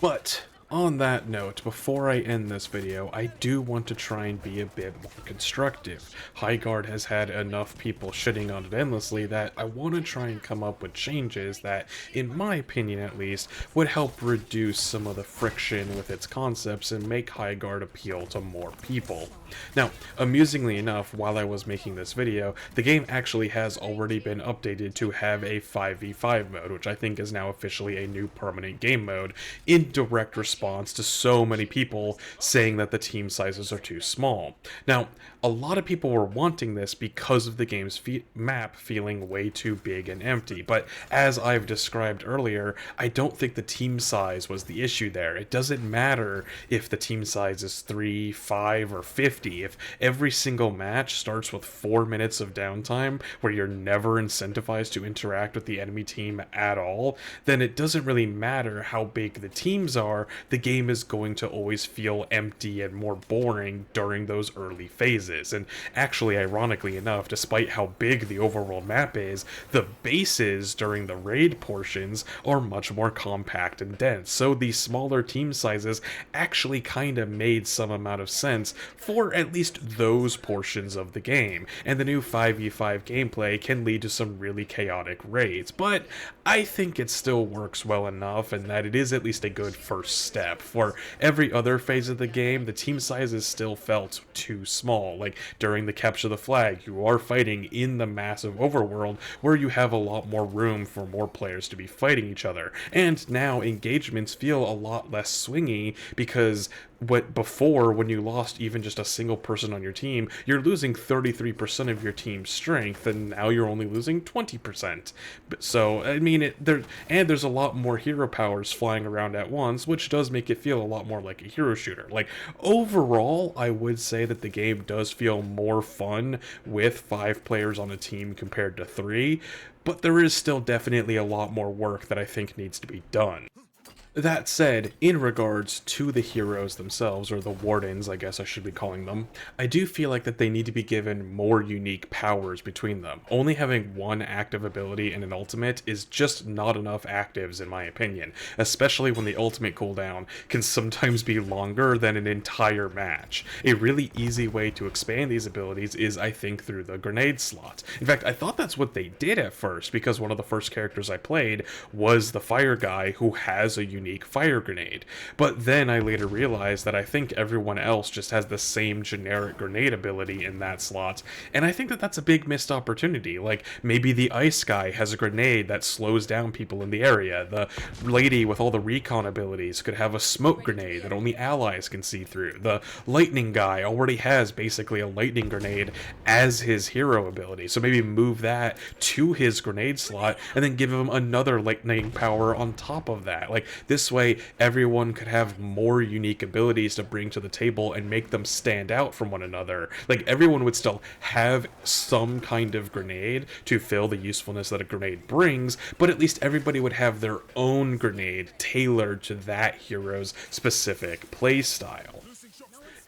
But On that note, before I end this video, I do want to try and be a bit more constructive. Highguard has had enough people shitting on it endlessly that I want to try and come up with changes that, in my opinion at least, would help reduce some of the friction with its concepts and make Highguard appeal to more people. Now, amusingly enough, while I was making this video, the game actually has already been updated to have a 5v5 mode, which I think is now officially a new permanent game mode, in direct response to so many people saying that the team sizes are too small. Now, a lot of people were wanting this because of the game's map feeling way too big and empty, but as I've described earlier, I don't think the team size was the issue there. It doesn't matter if the team size is 3, 5, or 50. If every single match starts with 4 minutes of downtime where you're never incentivized to interact with the enemy team at all, then it doesn't really matter how big the teams are. The game is going to always feel empty and more boring during those early phases. And actually, ironically enough, despite how big the overworld map is, the bases during the raid portions are much more compact and dense. So these smaller team sizes actually kind of made some amount of sense for at least those portions of the game. And the new 5v5 gameplay can lead to some really chaotic raids, but I think it still works well enough and that it is at least a good first step. For every other phase of the game, the team sizes still felt too small. Like during the capture the flag, you are fighting in the massive overworld where you have a lot more room for more players to be fighting each other. And now engagements feel a lot less swingy because before, when you lost even just a single person on your team, you're losing 33% of your team's strength, and now you're only losing 20%. So, I mean, there's a lot more hero powers flying around at once, which does make it feel a lot more like a hero shooter. Like, overall, I would say that the game does feel more fun with 5 players on a team compared to 3, but there is still definitely a lot more work that I think needs to be done. That said, in regards to the heroes themselves, or the wardens I guess I should be calling them, I do feel like that they need to be given more unique powers between them. Only having one active ability and an ultimate is just not enough actives in my opinion, especially when the ultimate cooldown can sometimes be longer than an entire match. A really easy way to expand these abilities is, I think, through the grenade slot. In fact, I thought that's what they did at first, because one of the first characters I played was the fire guy who has a unique fire grenade. But then I later realized that I think everyone else just has the same generic grenade ability in that slot, and I think that that's a big missed opportunity. Like, maybe the ice guy has a grenade that slows down people in the area. The lady with all the recon abilities could have a smoke grenade that only allies can see through. The lightning guy already has basically a lightning grenade as his hero ability, so maybe move that to his grenade slot and then give him another lightning power on top of that. Like, this way, everyone could have more unique abilities to bring to the table and make them stand out from one another. Like, everyone would still have some kind of grenade to fill the usefulness that a grenade brings, but at least everybody would have their own grenade tailored to that hero's specific playstyle.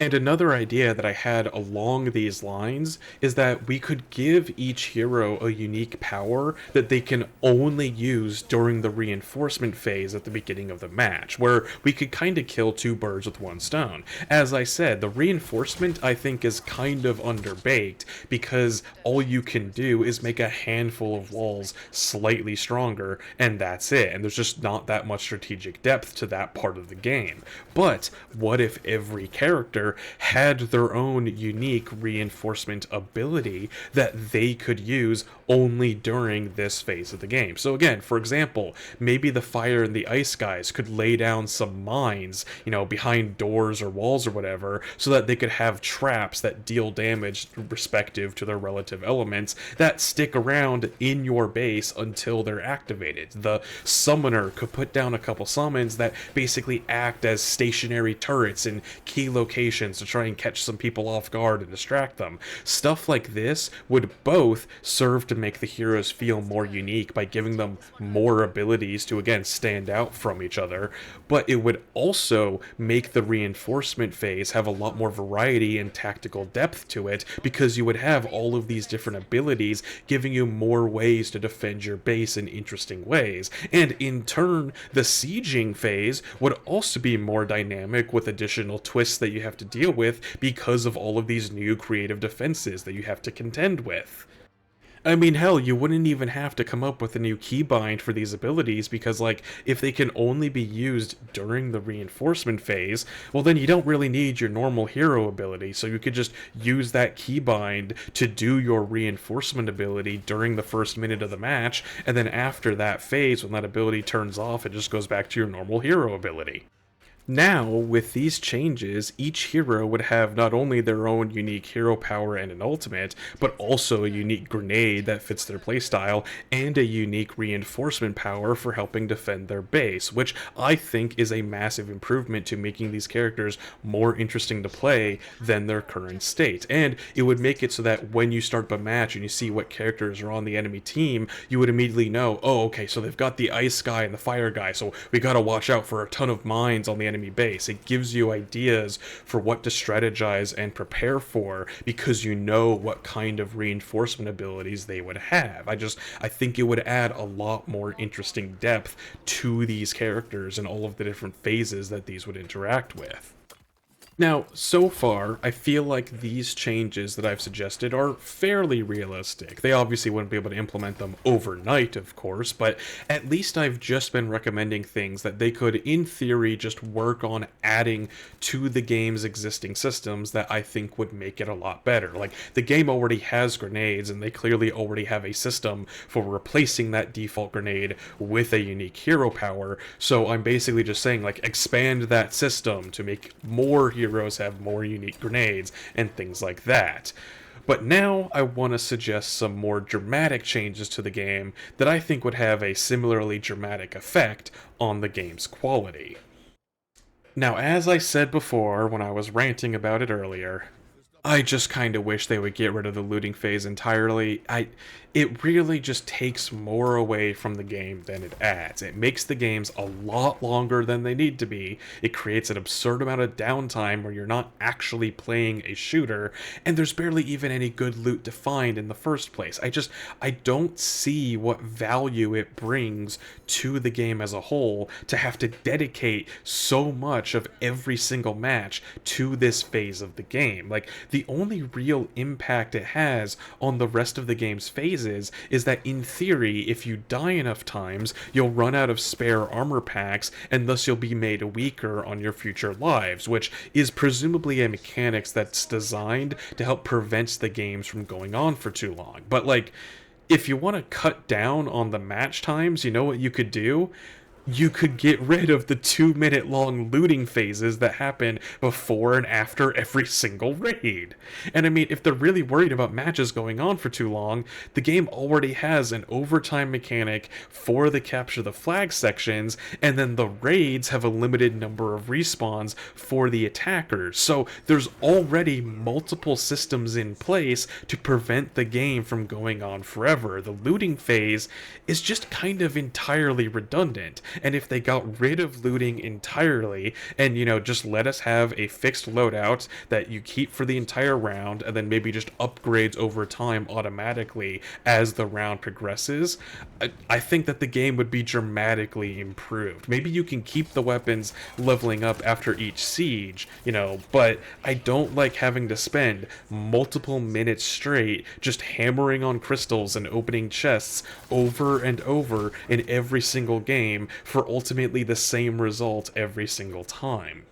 And another idea that I had along these lines is that we could give each hero a unique power that they can only use during the reinforcement phase at the beginning of the match, where we could kind of kill 2 birds with 1 stone. As I said, the reinforcement I think is kind of underbaked, because all you can do is make a handful of walls slightly stronger, and that's it, and there's just not that much strategic depth to that part of the game. But what if every character had their own unique reinforcement ability that they could use only during this phase of the game? So again, for example, maybe the fire and the ice guys could lay down some mines, behind doors or walls or whatever, so that they could have traps that deal damage respective to their relative elements that stick around in your base until they're activated. The summoner could put down a couple summons that basically act as stationary turrets in key locations animations to try and catch some people off guard and distract them. Stuff like this would both serve to make the heroes feel more unique by giving them more abilities to, again, stand out from each other, but it would also make the reinforcement phase have a lot more variety and tactical depth to it, because you would have all of these different abilities giving you more ways to defend your base in interesting ways. And in turn, the sieging phase would also be more dynamic with additional twists that you have to deal with because of all of these new creative defenses that you have to contend with. I mean, hell, you wouldn't even have to come up with a new keybind for these abilities, because, like, if they can only be used during the reinforcement phase, well, then you don't really need your normal hero ability, so you could just use that keybind to do your reinforcement ability during the first minute of the match, and then after that phase, when that ability turns off, it just goes back to your normal hero ability. Now, with these changes, each hero would have not only their own unique hero power and an ultimate, but also a unique grenade that fits their playstyle, and a unique reinforcement power for helping defend their base, which I think is a massive improvement to making these characters more interesting to play than their current state. And it would make it so that when you start the match and you see what characters are on the enemy team, you would immediately know, oh, okay, so they've got the ice guy and the fire guy, so we gotta watch out for a ton of mines on the enemy base. It gives you ideas for what to strategize and prepare for, because you know what kind of reinforcement abilities they would have. I think it would add a lot more interesting depth to these characters and all of the different phases that these would interact with. Now, so far, I feel like these changes that I've suggested are fairly realistic. They obviously wouldn't be able to implement them overnight, of course, but at least I've just been recommending things that they could, in theory, just work on adding to the game's existing systems that I think would make it a lot better. Like, the game already has grenades, and they clearly already have a system for replacing that default grenade with a unique hero power, so I'm basically just saying, like, expand that system to make more heroes have more unique grenades and things like that. But now I want to suggest some more dramatic changes to the game that I think would have a similarly dramatic effect on the game's quality. Now, as I said before when I was ranting about it earlier, I just kind of wish they would get rid of the looting phase entirely. It really just takes more away from the game than it adds. It makes the games a lot longer than they need to be. It creates an absurd amount of downtime where you're not actually playing a shooter, and there's barely even any good loot to find in the first place. I don't see what value it brings to the game as a whole to have to dedicate so much of every single match to this phase of the game. Like, the only real impact it has on the rest of the game's phases is that, in theory, if you die enough times, you'll run out of spare armor packs, and thus you'll be made weaker on your future lives, which is presumably a mechanics that's designed to help prevent the games from going on for too long. But, like, if you want to cut down on the match times, you know what you could do? You could get rid of the 2-minute long looting phases that happen before and after every single raid. And I mean, if they're really worried about matches going on for too long, the game already has an overtime mechanic for the capture the flag sections, and then the raids have a limited number of respawns for the attackers. So there's already multiple systems in place to prevent the game from going on forever. The looting phase is just kind of entirely redundant. And if they got rid of looting entirely and, just let us have a fixed loadout that you keep for the entire round, and then maybe just upgrades over time automatically as the round progresses, I think that the game would be dramatically improved. Maybe you can keep the weapons leveling up after each siege, but I don't like having to spend multiple minutes straight just hammering on crystals and opening chests over and over in every single game for ultimately the same result every single time.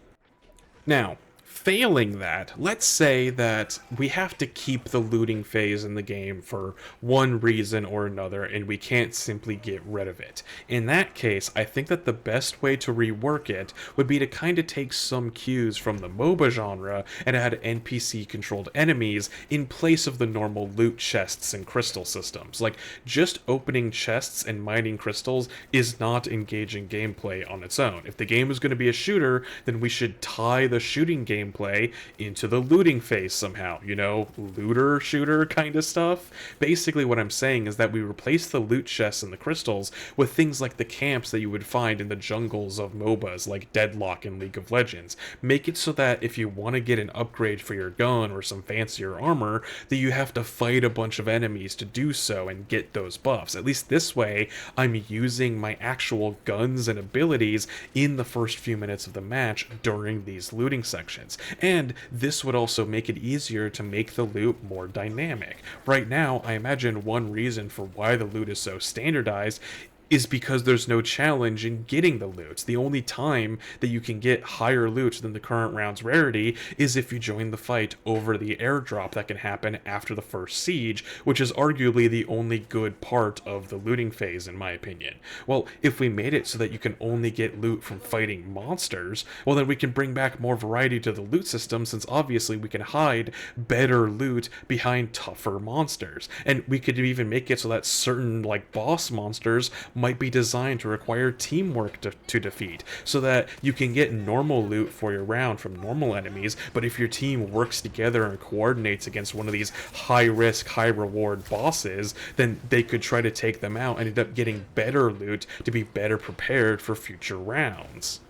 Now, failing that, let's say that we have to keep the looting phase in the game for one reason or another, and we can't simply get rid of it. In that case, I think that the best way to rework it would be to kind of take some cues from the MOBA genre and add NPC-controlled enemies in place of the normal loot chests and crystal systems. Like, just opening chests and mining crystals is not engaging gameplay on its own. If the game is going to be a shooter, then we should tie the shooting game gameplay into the looting phase somehow, you know, looter shooter kind of stuff. Basically what I'm saying is that we replace the loot chests and the crystals with things like the camps that you would find in the jungles of MOBAs like Deadlock in League of Legends. Make it so that if you want to get an upgrade for your gun or some fancier armor, that you have to fight a bunch of enemies to do so and get those buffs. At least this way, I'm using my actual guns and abilities in the first few minutes of the match during these looting sections. And this would also make it easier to make the loot more dynamic. Right now, I imagine one reason for why the loot is so standardized is because there's no challenge in getting the loot. The only time that you can get higher loot than the current round's rarity is if you join the fight over the airdrop that can happen after the first siege, which is arguably the only good part of the looting phase in my opinion. Well, if we made it so that you can only get loot from fighting monsters, well then we can bring back more variety to the loot system, since obviously we can hide better loot behind tougher monsters. And we could even make it so that certain like boss monsters might be designed to require teamwork to defeat, so that you can get normal loot for your round from normal enemies, but if your team works together and coordinates against one of these high risk, high reward bosses, then they could try to take them out and end up getting better loot to be better prepared for future rounds.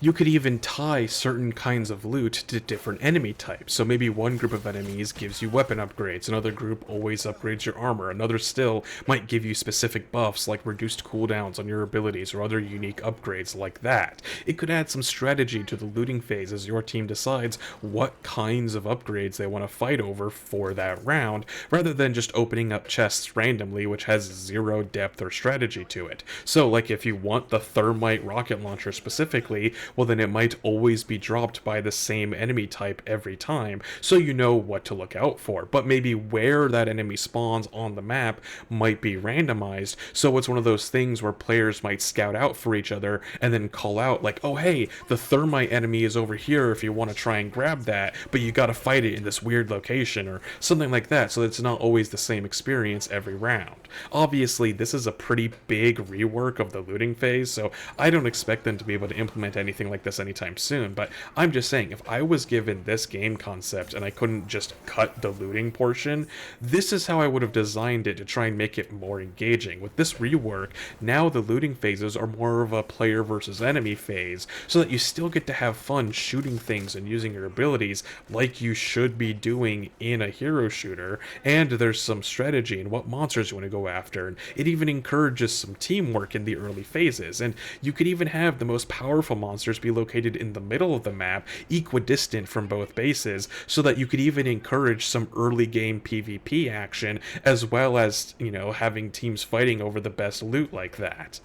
You could even tie certain kinds of loot to different enemy types. So maybe one group of enemies gives you weapon upgrades, another group always upgrades your armor, another still might give you specific buffs like reduced cooldowns on your abilities or other unique upgrades like that. It could add some strategy to the looting phase as your team decides what kinds of upgrades they want to fight over for that round, rather than just opening up chests randomly, which has zero depth or strategy to it. So like if you want the thermite rocket launcher specifically, well then it might always be dropped by the same enemy type every time, so you know what to look out for. But maybe where that enemy spawns on the map might be randomized, so it's one of those things where players might scout out for each other and then call out like, oh hey, the thermite enemy is over here if you want to try and grab that, but you gotta fight it in this weird location, or something like that, so it's not always the same experience every round. Obviously, this is a pretty big rework of the looting phase, so I don't expect them to be able to implement anything like this anytime soon, but I'm just saying, if I was given this game concept and I couldn't just cut the looting portion, this is how I would have designed it to try and make it more engaging. With this rework, now the looting phases are more of a player versus enemy phase, so that you still get to have fun shooting things and using your abilities like you should be doing in a hero shooter, and there's some strategy in what monsters you want to go after, and it even encourages some teamwork in the early phases, and you could even have the most powerful monsters be located in the middle of the map, equidistant from both bases, so that you could even encourage some early game PvP action, as well as, you know, having teams fighting over the best loot like that.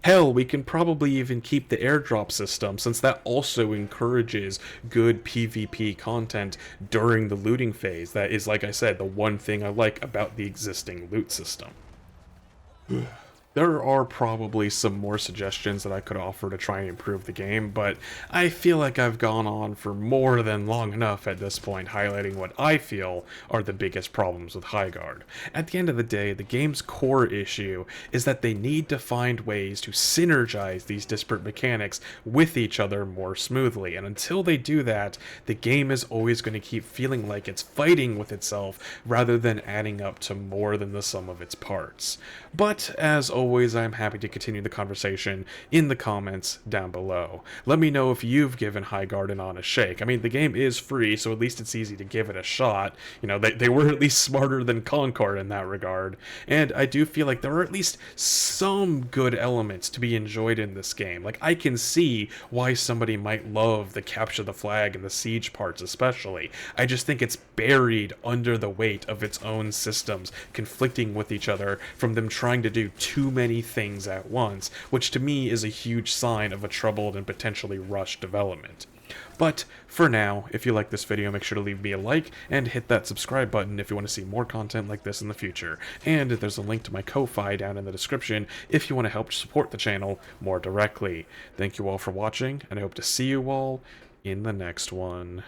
Hell, we can probably even keep the airdrop system, since that also encourages good PvP content during the looting phase. That is, like I said, the one thing I like about the existing loot system. There are probably some more suggestions that I could offer to try and improve the game, but I feel like I've gone on for more than long enough at this point, highlighting what I feel are the biggest problems with Highguard. At the end of the day, the game's core issue is that they need to find ways to synergize these disparate mechanics with each other more smoothly, and until they do that, the game is always going to keep feeling like it's fighting with itself rather than adding up to more than the sum of its parts. But as always, I'm happy to continue the conversation in the comments down below. Let me know if you've given Highguard an honest shake. I mean, the game is free, so at least it's easy to give it a shot. You know, they were at least smarter than Concord in that regard. And I do feel like there are at least some good elements to be enjoyed in this game. Like, I can see why somebody might love the capture the flag and the siege parts especially. I just think it's buried under the weight of its own systems, conflicting with each other from them trying to do too many things at once, which to me is a huge sign of a troubled and potentially rushed development. But for now, if you like this video, make sure to leave me a like and hit that subscribe button if you want to see more content like this in the future. And there's a link to my Ko-Fi down in the description if you want to help support the channel more directly. Thank you all for watching, and I hope to see you all in the next one.